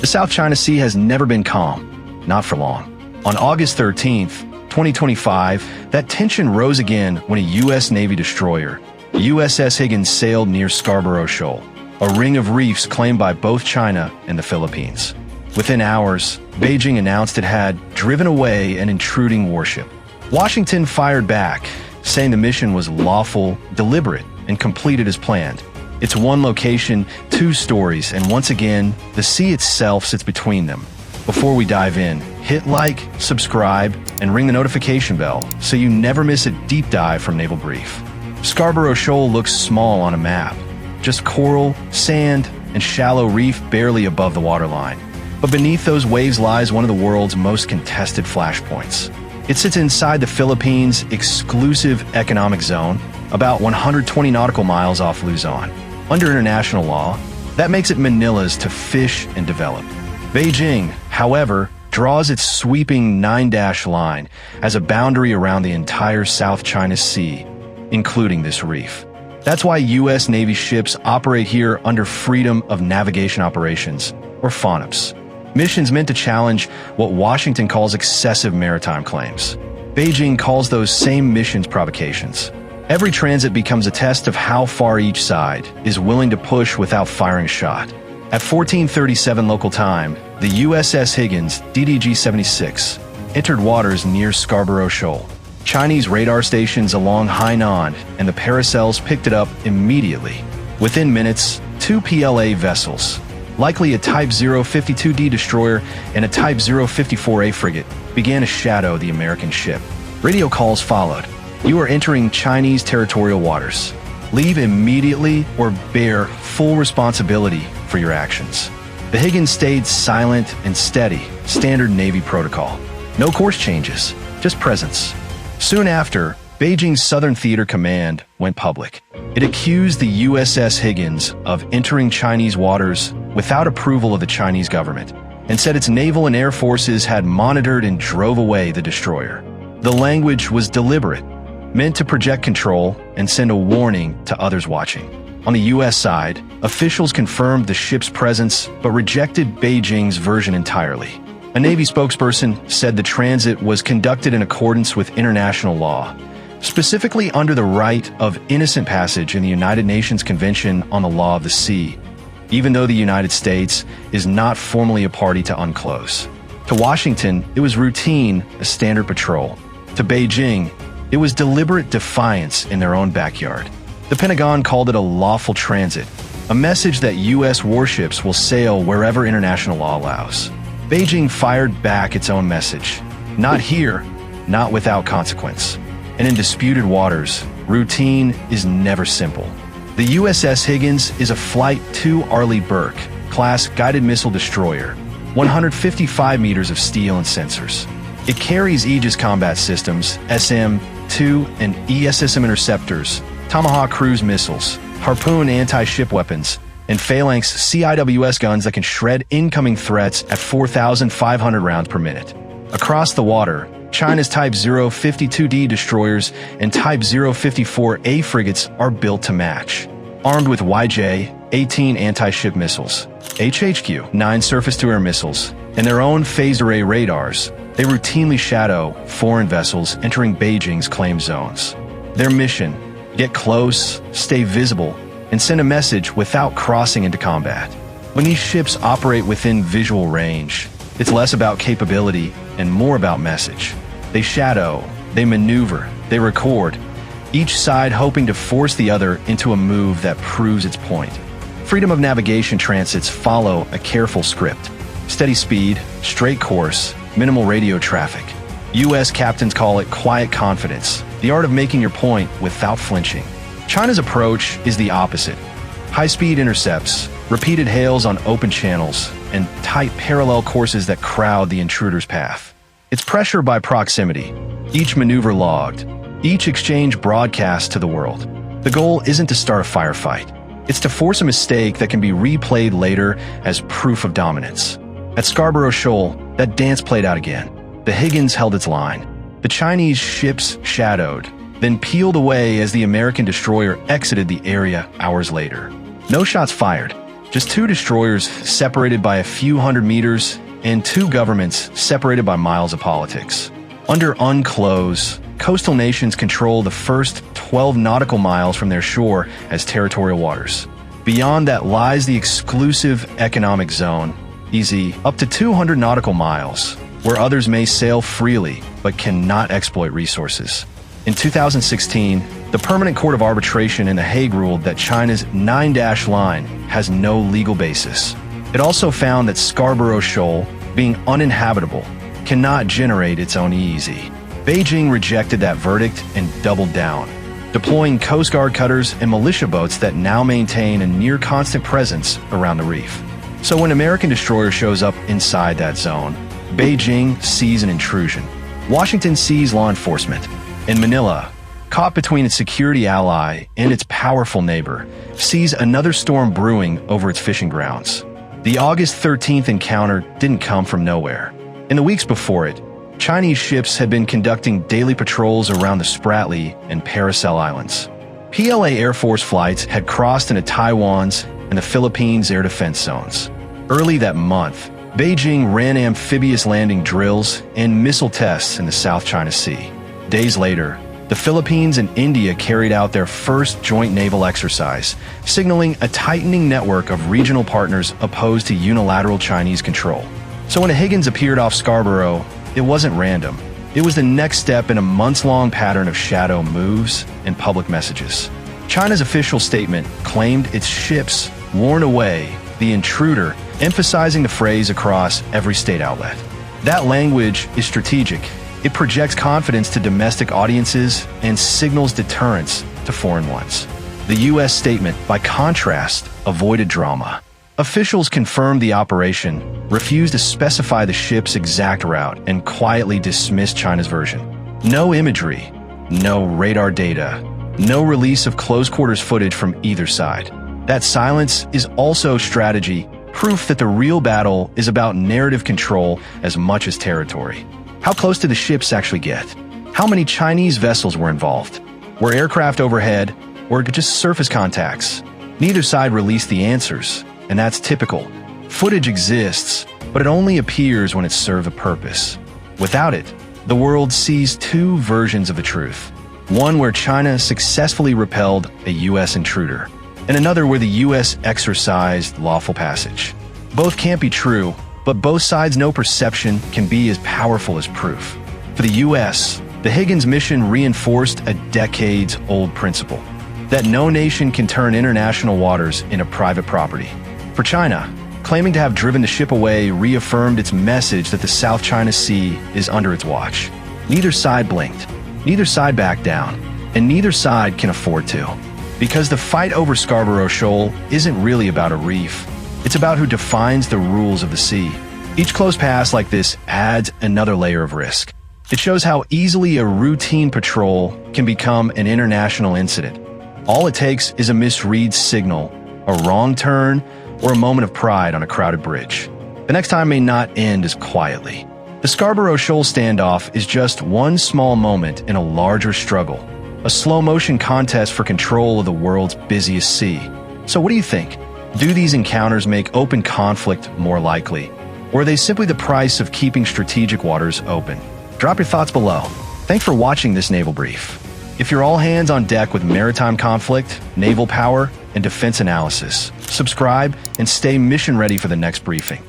The South China Sea has never been calm, not for long. On August 13th, 2025, that tension rose again when a U.S. Navy destroyer, USS Higgins, sailed near Scarborough Shoal, a ring of reefs claimed by both China and the Philippines. Within hours, Beijing announced it had driven away an intruding warship. Washington fired back, saying the mission was lawful, deliberate, and completed as planned. It's one location, two stories, and once again, the sea itself sits between them. Before we dive in, hit like, subscribe, and ring the notification bell so you never miss a deep dive from Naval Brief. Scarborough Shoal looks small on a map. Just coral, sand, and shallow reef barely above the waterline. But beneath those waves lies one of the world's most contested flashpoints. It sits inside the Philippines' exclusive economic zone, about 120 nautical miles off Luzon. Under international law, that makes it Manila's to fish and develop. Beijing, however, draws its sweeping 9-dash line as a boundary around the entire South China Sea, including this reef. That's why U.S. Navy ships operate here under Freedom of Navigation Operations, or FONOPs. Missions meant to challenge what Washington calls excessive maritime claims. Beijing calls those same missions provocations. Every transit becomes a test of how far each side is willing to push without firing a shot. At 14:37 local time, the USS Higgins, DDG-76, entered waters near Scarborough Shoal. Chinese radar stations along Hainan and the Paracels picked it up immediately. Within minutes, two PLA vessels, likely a Type 052D destroyer and a Type 054A frigate, began to shadow the American ship. Radio calls followed. You are entering Chinese territorial waters. Leave immediately or bear full responsibility for your actions. The Higgins stayed silent and steady, standard Navy protocol. No course changes, just presence. Soon after, Beijing's Southern Theater Command went public. It accused the USS Higgins of entering Chinese waters without approval of the Chinese government, and said its naval and air forces had monitored and drove away the destroyer. The language was deliberate, meant to project control and send a warning to others watching. On the U.S. side, officials confirmed the ship's presence but rejected Beijing's version entirely. A Navy spokesperson said the transit was conducted in accordance with international law, specifically under the right of innocent passage in the United Nations Convention on the Law of the Sea, even though the United States is not formally a party to UNCLOS. To Washington, it was routine, a standard patrol. To Beijing, it was deliberate defiance in their own backyard. The Pentagon called it a lawful transit, a message that U.S. warships will sail wherever international law allows. Beijing fired back its own message. Not here, not without consequence. And in disputed waters, routine is never simple. The USS Higgins is a Flight II Arleigh Burke class guided missile destroyer, 155 meters of steel and sensors. It carries Aegis combat systems, SM-2 and ESSM interceptors, Tomahawk cruise missiles, Harpoon anti-ship weapons, and Phalanx CIWS guns that can shred incoming threats at 4,500 rounds per minute. Across the water, China's Type 052D destroyers and Type 054A frigates are built to match. Armed with YJ-18 anti-ship missiles, HHQ-9 surface-to-air missiles, and their own phased array radars, they routinely shadow foreign vessels entering Beijing's claimed zones. Their mission: get close, stay visible, and send a message without crossing into combat. When these ships operate within visual range, it's less about capability and more about message. They shadow, they maneuver, they record, each side hoping to force the other into a move that proves its point. Freedom of navigation transits follow a careful script. Steady speed, straight course, minimal radio traffic. U.S. captains call it quiet confidence, the art of making your point without flinching. China's approach is the opposite. High-speed intercepts, repeated hails on open channels, and tight parallel courses that crowd the intruder's path. It's pressure by proximity, each maneuver logged, each exchange broadcast to the world. The goal isn't to start a firefight. It's to force a mistake that can be replayed later as proof of dominance. At Scarborough Shoal, that dance played out again. The Higgins held its line. The Chinese ships shadowed, then peeled away as the American destroyer exited the area hours later. No shots fired, Just 2 destroyers separated by a few hundred meters, and 2 governments separated by miles of politics. Under UNCLOS, coastal nations control the first 12 nautical miles from their shore as territorial waters. Beyond that lies the exclusive economic zone, EZ, up to 200 nautical miles, where others may sail freely but cannot exploit resources. In 2016, the Permanent Court of Arbitration in The Hague ruled that China's 9-dash line has no legal basis. It also found that Scarborough Shoal, being uninhabitable, cannot generate its own EEZ. Beijing rejected that verdict and doubled down, deploying Coast Guard cutters and militia boats that now maintain a near-constant presence around the reef. So when an American destroyer shows up inside that zone, Beijing sees an intrusion. Washington sees law enforcement. And Manila, caught between its security ally and its powerful neighbor, sees another storm brewing over its fishing grounds. The August 13th encounter didn't come from nowhere. In the weeks before it, Chinese ships had been conducting daily patrols around the Spratly and Paracel Islands. PLA Air Force flights had crossed into Taiwan's and the Philippines' air defense zones. Early that month, Beijing ran amphibious landing drills and missile tests in the South China Sea. Days later, the Philippines and India carried out their first joint naval exercise, signaling a tightening network of regional partners opposed to unilateral Chinese control. So when a Higgins appeared off Scarborough, it wasn't random. It was the next step in a months-long pattern of shadow moves and public messages. China's official statement claimed its ships warned away the intruder, emphasizing the phrase across every state outlet. That language is strategic. It projects confidence to domestic audiences and signals deterrence to foreign ones. The U.S. statement, by contrast, avoided drama. Officials confirmed the operation, refused to specify the ship's exact route, and quietly dismissed China's version. No imagery, no radar data, no release of close-quarters footage from either side. That silence is also strategy, proof that the real battle is about narrative control as much as territory. How close did the ships actually get? How many Chinese vessels were involved? Were aircraft overhead, or just surface contacts? Neither side released the answers, and that's typical. Footage exists, but it only appears when it serves a purpose. Without it, the world sees 2 versions of the truth. One where China successfully repelled a U.S. intruder, and another where the U.S. exercised lawful passage. Both can't be true, but both sides know perception can be as powerful as proof. For the U.S., the Higgins mission reinforced a decades-old principle, that no nation can turn international waters into private property. For China, claiming to have driven the ship away reaffirmed its message that the South China Sea is under its watch. Neither side blinked, neither side backed down, and neither side can afford to. Because the fight over Scarborough Shoal isn't really about a reef. It's about who defines the rules of the sea. Each close pass like this adds another layer of risk. It shows how easily a routine patrol can become an international incident. All it takes is a misread signal, a wrong turn, or a moment of pride on a crowded bridge. The next time may not end as quietly. The Scarborough Shoal standoff is just one small moment in a larger struggle, a slow-motion contest for control of the world's busiest sea. So what do you think? Do these encounters make open conflict more likely? Or are they simply the price of keeping strategic waters open? Drop your thoughts below. Thanks for watching this Naval Brief. If you're all hands on deck with maritime conflict, naval power, and defense analysis, subscribe and stay mission ready for the next briefing.